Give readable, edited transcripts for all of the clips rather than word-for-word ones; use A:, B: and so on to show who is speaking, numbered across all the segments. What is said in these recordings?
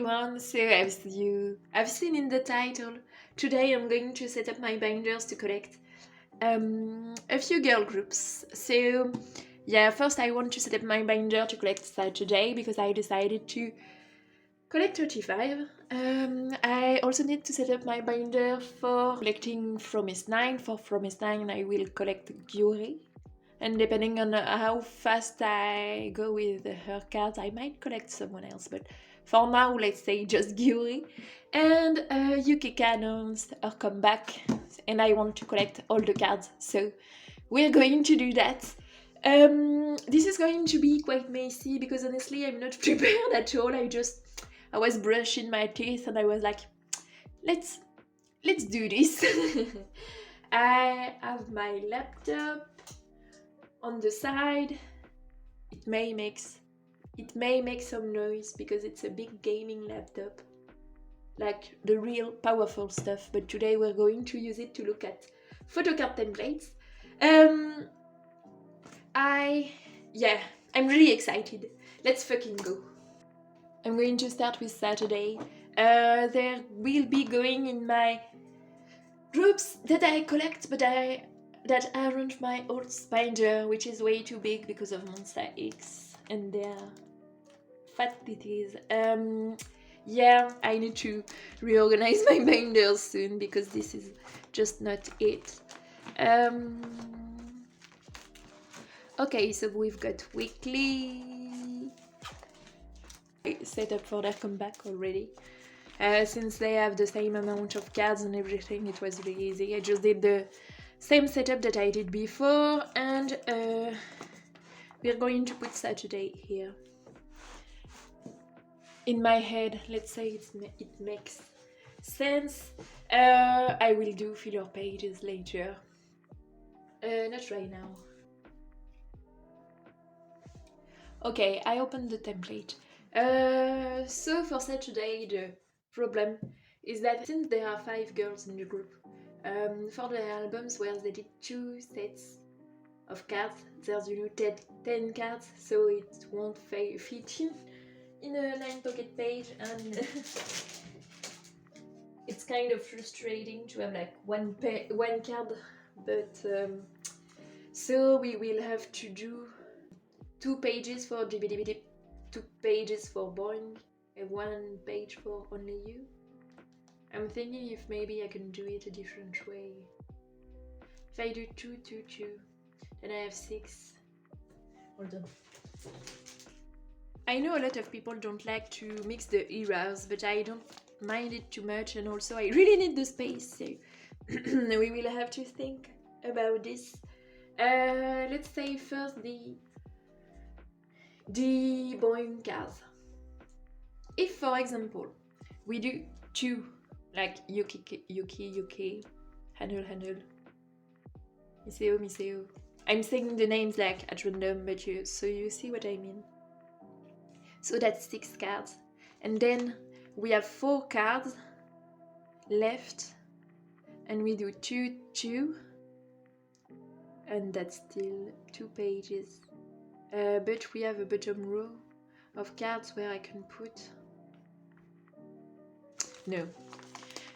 A: everyone, so I've seen in the title, today I'm going to set up my binders to collect a few girl groups. So yeah, first I want to set up my binder to collect Saturday because I decided to collect 35. I also need to set up my binder for collecting Promise 9. For Promise 9 I will collect Gyuri. And depending on how fast I go with her cards, I might collect someone else. But for now, let's say just Gyuri. And Yukika announced her comeback, and I want to collect all the cards. So we're going to do that. This is going to be quite messy because honestly, I'm not prepared at all. I was brushing my teeth and I was like, let's do this. I have my laptop on the side. It may make some noise because it's a big gaming laptop, like the real powerful stuff, but today we're going to use it to look at photocard templates. I'm really excited. Let's fucking go. I'm going to start with Saturday. There will be going in my groups that I collect, but that aren't my old binder, which is way too big because of Monster X and their fat titties. Yeah, I need to reorganize my binders soon because this is just not it. Okay, so we've got weekly set up for their comeback already. Since they have the same amount of cards and everything, it was really easy. I just did the same setup that I did before, and we're going to put Saturday here. In my head, let's say it makes sense. I will do filler pages later. Not right now. Okay, I opened the template. So for Saturday, the problem is that since there are 5 girls in the group, for the albums where they did 2 sets of cards, there's 10 cards, so it won't fit in a 9 pocket page, and it's kind of frustrating to have like one card, but so we will have to do 2 pages for GBDBD, 2 pages for Boing, and 1 page for Only You. I'm thinking if maybe I can do it a different way. If I do 2, 2, 2, then I have 6. Hold on. I know a lot of people don't like to mix the eras, but I don't mind it too much, and also I really need the space, so we will have to think about this. Let's say first the Boing cards. If, for example, we do 2, like Yuki, handle, Miseo. I'm saying the names like at random, but so you see what I mean. So that's 6 cards. And then we have 4 cards left, and we do 2, 2, and that's still 2 pages. But we have a bottom row of cards where I can put... No,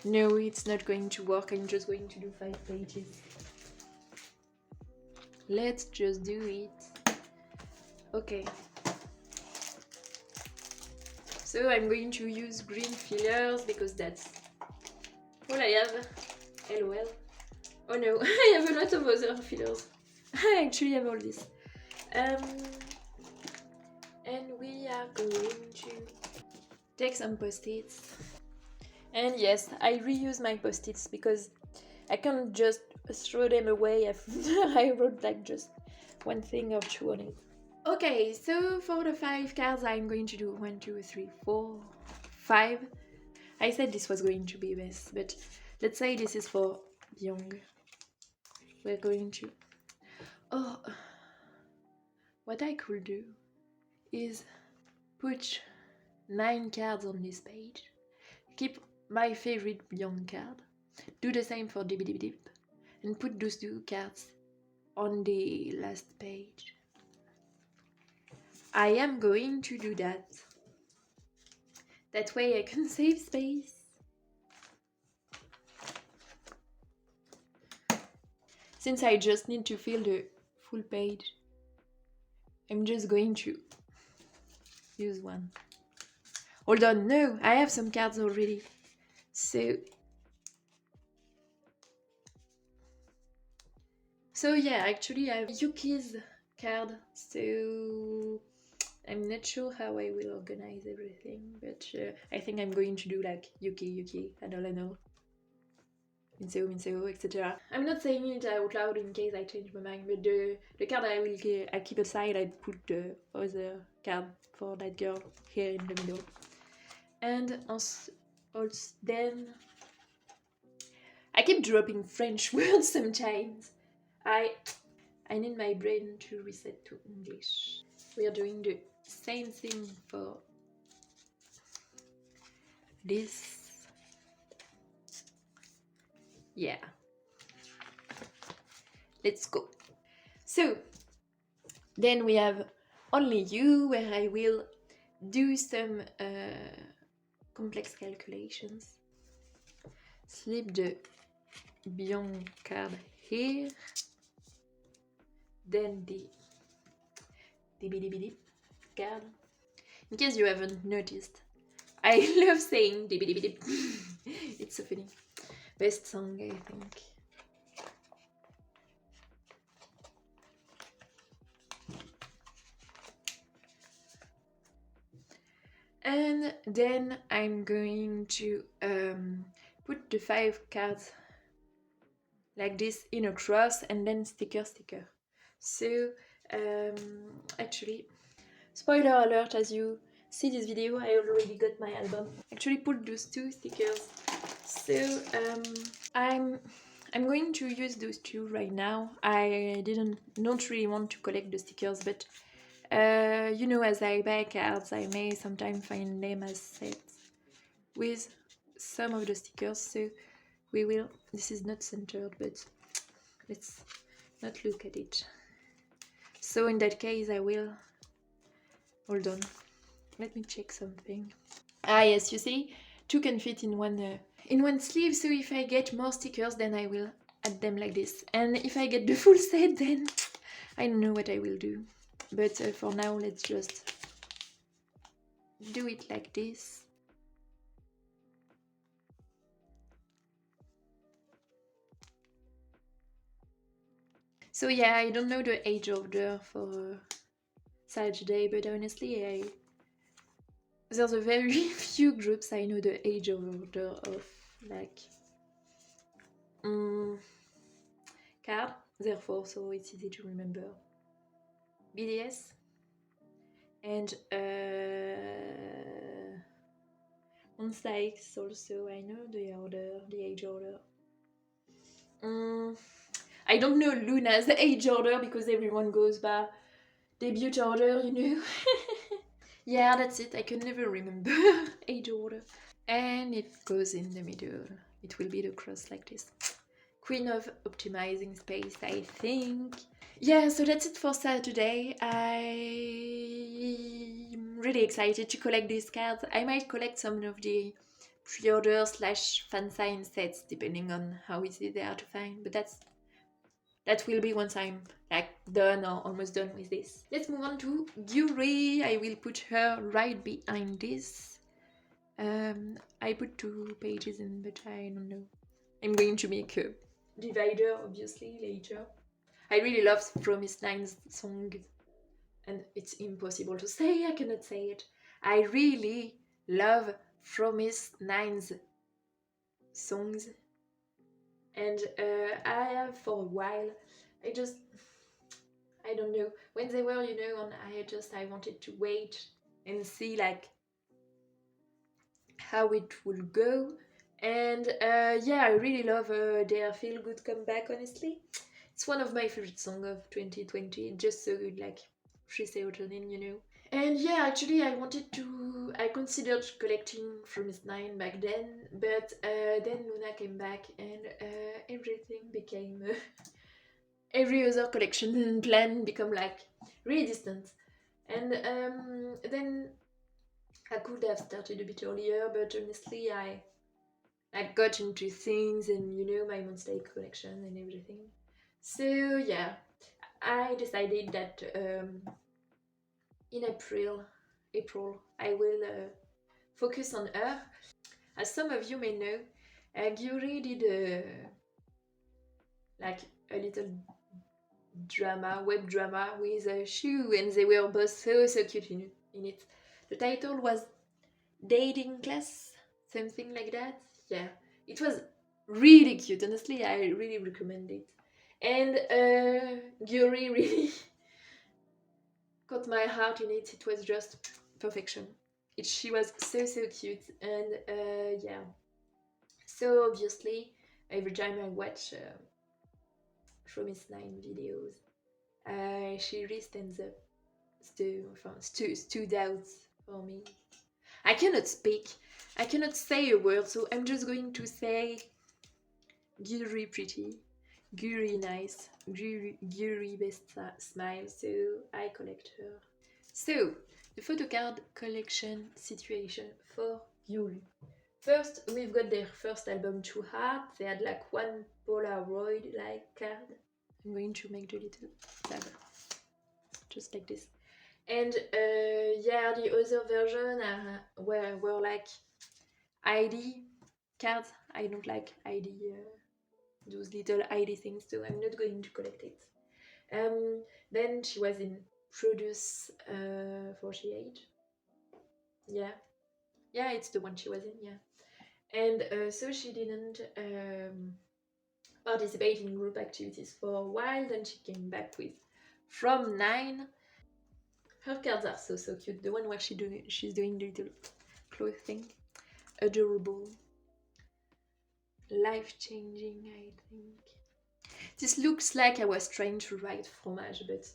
A: it's not going to work. I'm just going to do 5 pages. Let's just do it. Okay. So I'm going to use green fillers because that's all I have. LOL. Oh no, I have a lot of other fillers. I actually have all this. And we are going to take some post-its. And yes, I reuse my post-its because I can't just throw them away after I wrote like just one thing or 2 on it. Okay, so for the 5 cards I'm going to do 1, 2, 3, 4, 5. I said this was going to be a mess, but let's say this is for Young. We're going to... Oh, what I could do is put 9 cards on this page, keep my favorite Young card, do the same for Dip, and put those 2 cards on the last page. I am going to do that. That way I can save space. Since I just need to fill the full page, I'm just going to use one. Hold on, no, I have some cards already. So yeah, actually I have Yuki's card, so I'm not sure how I will organize everything, but I think I'm going to do like Yuki, Adolano, Minseo, etc. I'm not saying it out loud in case I change my mind, but the card I keep aside, I put the other card for that girl here in the middle. And also then I keep dropping French words sometimes. I need my brain to reset to English. We are doing the same thing for this. Yeah. Let's go. So, then we have Only You, where I will do some complex calculations. Slip the Beyond card here. Then the DBDBD card. In case you haven't noticed, I love saying DBDBD. It's so funny. Best song, I think. And then I'm going to put the 5 cards like this in a cross and then sticker. So actually, spoiler alert, as you see this video, I already got my album. Actually put those 2 stickers. So I'm going to use those 2 right now. I don't really want to collect the stickers, but you know, as I buy cards, I may sometimes find them as sets with some of the stickers, so we will. This is not centered, but let's not look at it. So in that case, I will. Hold on, let me check something. Ah yes, you see, 2 can fit in one sleeve. So if I get more stickers, then I will add them like this. And if I get the full set, then I don't know what I will do. But for now, let's just do it like this. So yeah, I don't know the age order for Saturday, but honestly, there's a very few groups I know the age order of, like card, therefore, so it's easy to remember. BDS and Monsta X also, I know the age order. I don't know Luna's age order because everyone goes by debut order, you know. Yeah, that's it. I can never remember age order. And it goes in the middle. It will be the cross like this. Queen of optimizing space, I think. Yeah, so that's it for Saturday. I'm really excited to collect these cards. I might collect some of the pre-order / fan sign sets, depending on how easy they are to find. But that will be once I'm like done or almost done with this. Let's move on to Yuri. I will put her right behind this. I put 2 pages in, but I don't know. I'm going to make a divider, obviously, later. I really love Promise Nine's song, and it's impossible to say, I cannot say it. I really love Promise Nine's songs, and I have for a while. I don't know, when they were, you know, on I wanted to wait and see like how it would go. And yeah, I really love their feel good comeback, honestly. It's one of my favorite songs of 2020. Just so good, like free serotonin, you know. And yeah, actually I considered collecting from Nine back then, but then Luna came back and everything became every other collection plan become like really distant. And then I could have started a bit earlier, but honestly I got into things and you know my monthly collection and everything. So yeah, I decided that in April I will focus on her. As some of you may know, Gyuri did like a little drama, web drama with a shoe, and they were both so cute in it. The title was Dating Class, something like that. Yeah, it was really cute. Honestly, I really recommend it. And Gyuri really caught my heart in it. It was just perfection. She was so cute, and yeah. So obviously, every time I watch Promise 9 videos, she really stands up, stood out for me. I cannot speak. I cannot say a word, so I'm just going to say Guri pretty, Guri nice, Guri best smile, so I collect her. So, the photo card collection situation for Guri. First, we've got their first album, True Heart. They had like one Polaroid-like card. I'm going to make the little tab, just like this. And yeah, the other version were like ID cards. I don't like ID, those little ID things, so I'm not going to collect it. Then she was in Produce 48. Yeah, it's the one she was in, yeah. And so she didn't participate in group activities for a while. Then she came back with From 9. Her cards are so cute. The one where she's doing the little clothes thing. Adorable. Life-changing, I think. This looks like I was trying to write fromage, but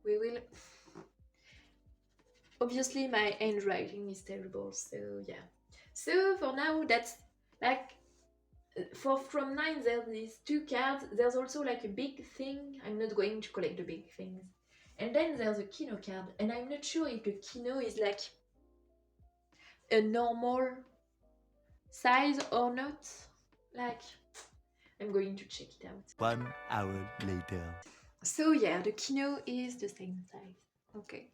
A: we will... Obviously my handwriting is terrible, so yeah. So for now, that's like... For From 9 there's these two cards. There's also like a big thing. I'm not going to collect the big things. And then there's a Kino card, and I'm not sure if the Kino is like a normal size or not. Like, I'm going to check it out.
B: 1 hour later.
A: So yeah, the Kino is the same size. Okay.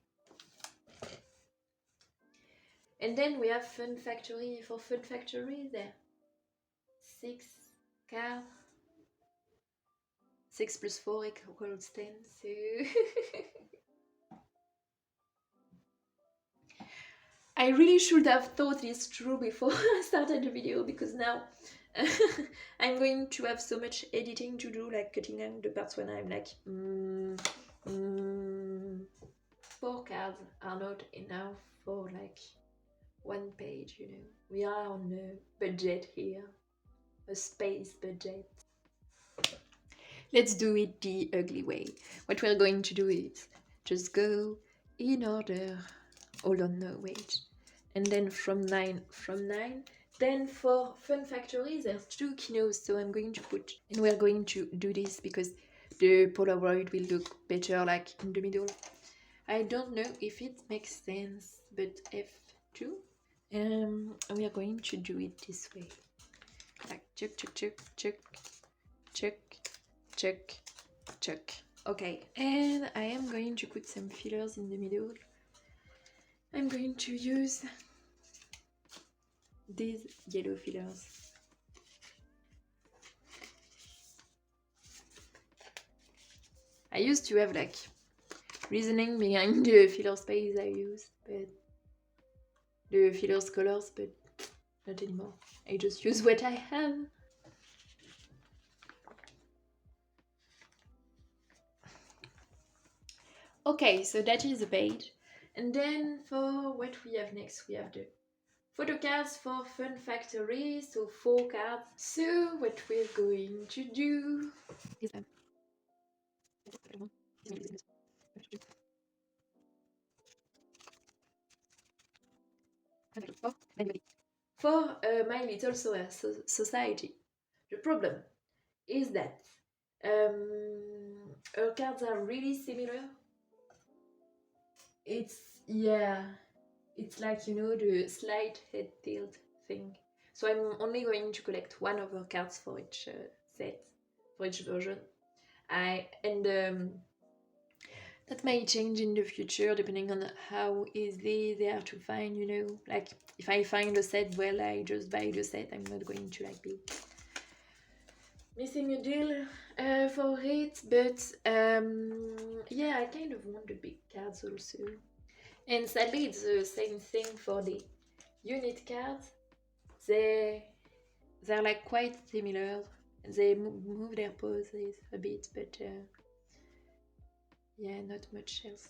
A: And then we have Fun Factory. For Fun Factory, there 6 cards. 6 plus 4 equals 10, so... I really should have thought this through before I started the video, because now I'm going to have so much editing to do, like cutting out the parts when I'm like 4 cards are not enough for like 1 page, you know. We are on a budget here, a space budget. Let's do it the ugly way. What we're going to do is just go in order. Hold on, no, wait. And then from 9. Then for Fun Factory, there's 2 Kinos, so I'm going to put... And we're going to do this because the Polaroid will look better like in the middle. I don't know if it makes sense, but F2. We are going to do it this way. Like check, check, check, check, check, check, check. Okay, and I am going to put some fillers in the middle. I'm going to use these yellow fillers. I used to have like reasoning behind the filler space I use, but the fillers colors, but not anymore. I just use what I have. Okay, so that is the page. And then for what we have next, we have the photo cards for Fun Factory, so 4 cards. So what we're going to do is for My Little Society. The problem is that her cards are really similar. It's it's like, you know, the slight head tilt thing. So I'm only going to collect one of her cards for each set, for each version. That may change in the future depending on how easy they are to find, you know. Like if I find a set, well, I just buy the set. I'm not going to like be missing a deal for it. But yeah, I kind of want the big cards also. And sadly, it's the same thing for the unit cards. They're like quite similar. They move their poses a bit, but yeah, not much else.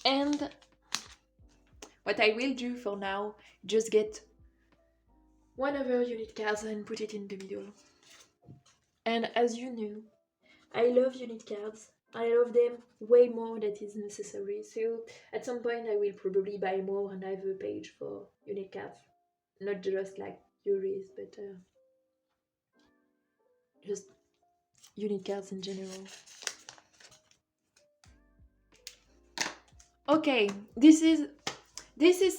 A: And what I will do for now, just get one of our unit cards and put it in the middle. And as you know, I love unit cards. I love them way more than is necessary. So at some point I will probably buy more and have a page for unit cards. Not just like Yuri's, but just unit cards in general. Okay, this is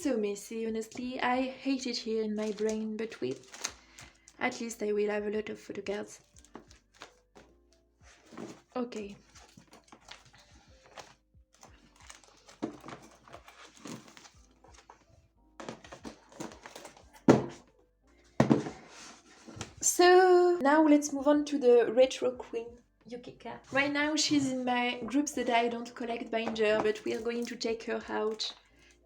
A: so messy, honestly. I hate it here in my brain, but at least I will have a lot of photo cards. Okay. So now let's move on to the retro queen, Yukika. Right now she's in my groups that I don't collect binder, but we are going to take her out.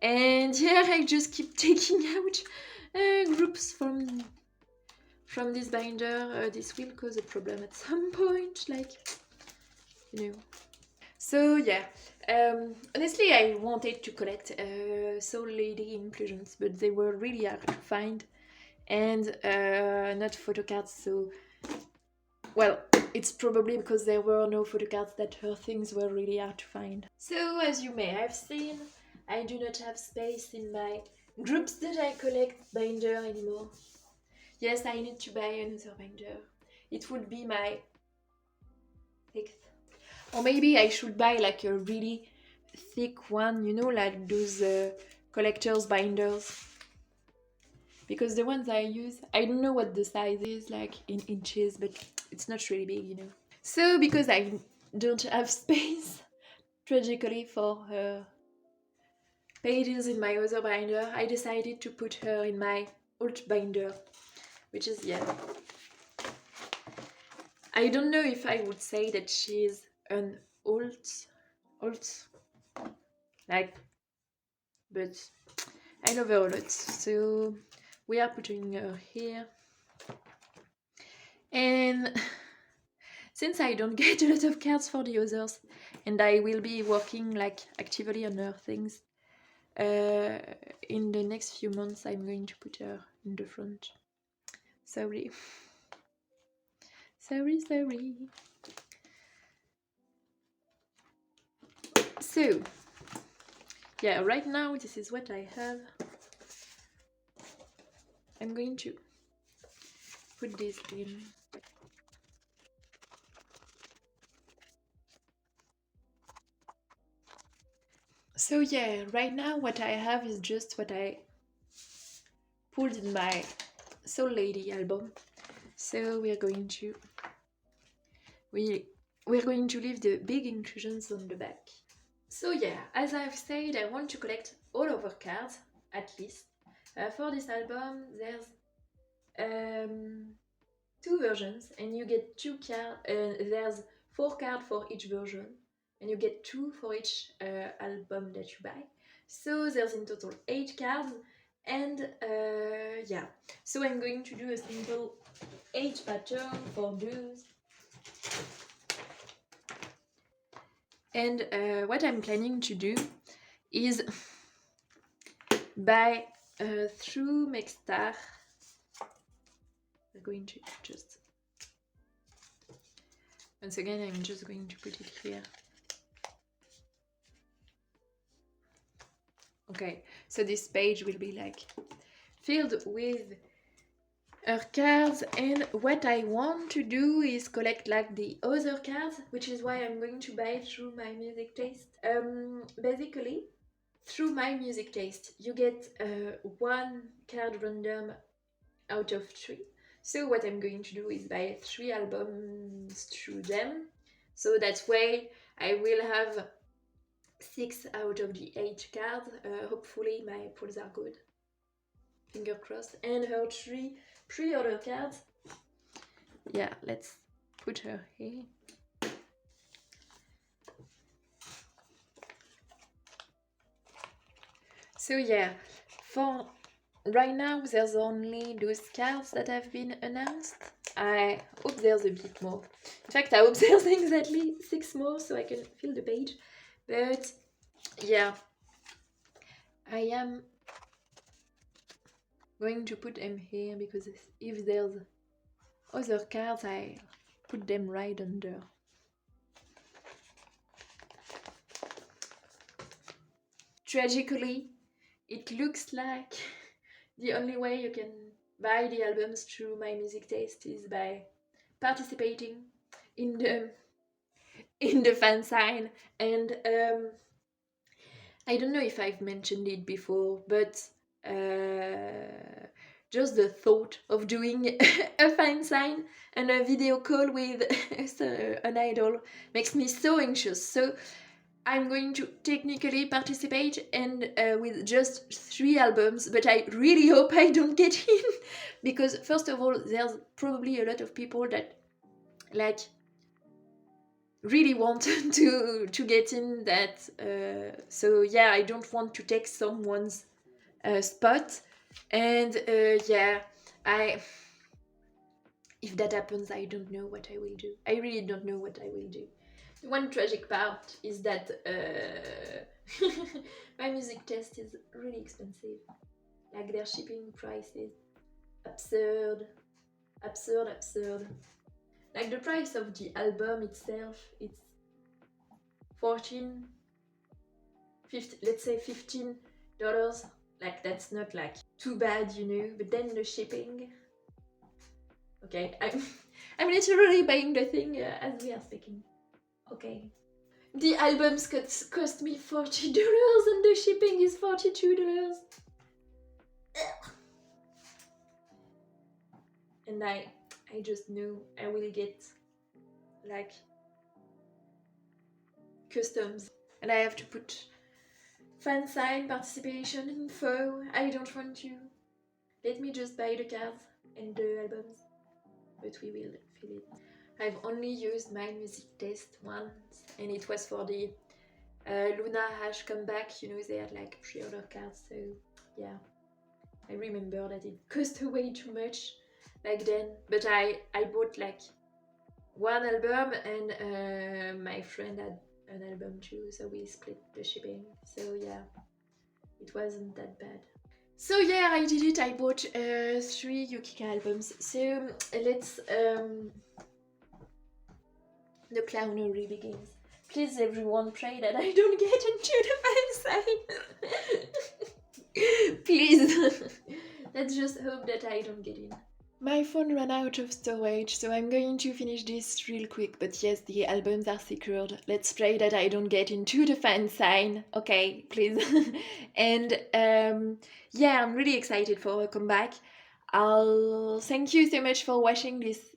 A: And yeah, I just keep taking out groups from this binder. This will cause a problem at some point, like, you know. So yeah, honestly I wanted to collect Soul Lady inclusions, but they were really hard to find. And not photo cards, so well, it's probably because there were no photo cards that her things were really hard to find. So as you may have seen, I do not have space in my groups that I collect binder anymore. Yes, I need to buy another binder. It would be my 6th. Or maybe I should buy like a really thick one, you know, like those collector's binders. Because the ones I use, I don't know what the size is, like in inches, but it's not really big, you know. So because I don't have space, tragically, for her pages in my other binder, I decided to put her in my alt binder, which is, yeah. I don't know if I would say that she's an alt, like, but I love her a lot. So we are putting her here. And since I don't get a lot of cards for the others, and I will be working like actively on her things, in the next few months I'm going to put her in the front. Sorry. Sorry. So, yeah, right now this is what I have. I'm going to put this in. So yeah, right now what I have is just what I pulled in my Soul Lady album. So we're going to leave the big inclusions on the back. So yeah, as I've said, I want to collect all of her cards, at least. For this album, there's 2 versions, and you get 2 cards. There's 4 cards for each version, and you get 2 for each album that you buy. So there's in total 8 cards, and yeah. So I'm going to do a simple 8 pattern for those. And what I'm planning to do is buy through Mexstar. We're going to just, once again, I'm just going to put it here. Okay, so this page will be like filled with her cards, and what I want to do is collect like the other cards, which is why I'm going to buy through my music taste. Basically, through my music taste, you get one card random out of 3. So what I'm going to do is buy 3 albums through them. So that way I will have 6 out of the 8 cards. Hopefully my pulls are good. Finger crossed. And her 3 pre-order cards. Yeah, let's put her here. So yeah, for right now there's only those cards that have been announced. I hope there's a bit more. In fact, I hope there's exactly 6 more so I can fill the page. But yeah, I am going to put them here because if there's other cards, I put them right under. Tragically, it looks like the only way you can buy the albums through my music taste is by participating in the fan sign. And I don't know if I've mentioned it before, but just the thought of doing a fan sign and a video call with an idol makes me so anxious. So I'm going to technically participate and with just 3 albums, but I really hope I don't get in because first of all, there's probably a lot of people that like really want to get in that. So yeah, I don't want to take someone's spot, and yeah, if that happens, I don't know what I will do. I really don't know what I will do. One tragic part is that my music test is really expensive. Like their shipping price is absurd. Like the price of the album itself, it's 14, 15, let's say $15. Like that's not like too bad, you know. But then the shipping. Okay, I'm literally buying the thing as we are speaking. Okay. The albums cost me $40 and the shipping is $42. And I just know I will get like customs. And I have to put fan sign, participation info. I don't want to. Let me just buy the cards and the albums. But we will fill it. I've only used my music test once and it was for the Luna Hash comeback. You know, they had like pre-order cards, so yeah. I remember that it cost way too much back then, but I bought like one album and my friend had an album too, so we split the shipping. So yeah, it wasn't that bad. So yeah, I did it. I bought 3 Yukika albums. So let's the clownery begins. Please everyone pray that I don't get into the fan sign. Please. Let's just hope that I don't get in. My phone ran out of storage, so I'm going to finish this real quick. But yes, the albums are secured. Let's pray that I don't get into the fan sign. Okay, please. And yeah, I'm really excited for a comeback. I'll thank you so much for watching this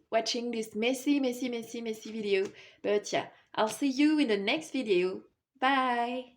A: messy video. But yeah, I'll see you in the next video. Bye.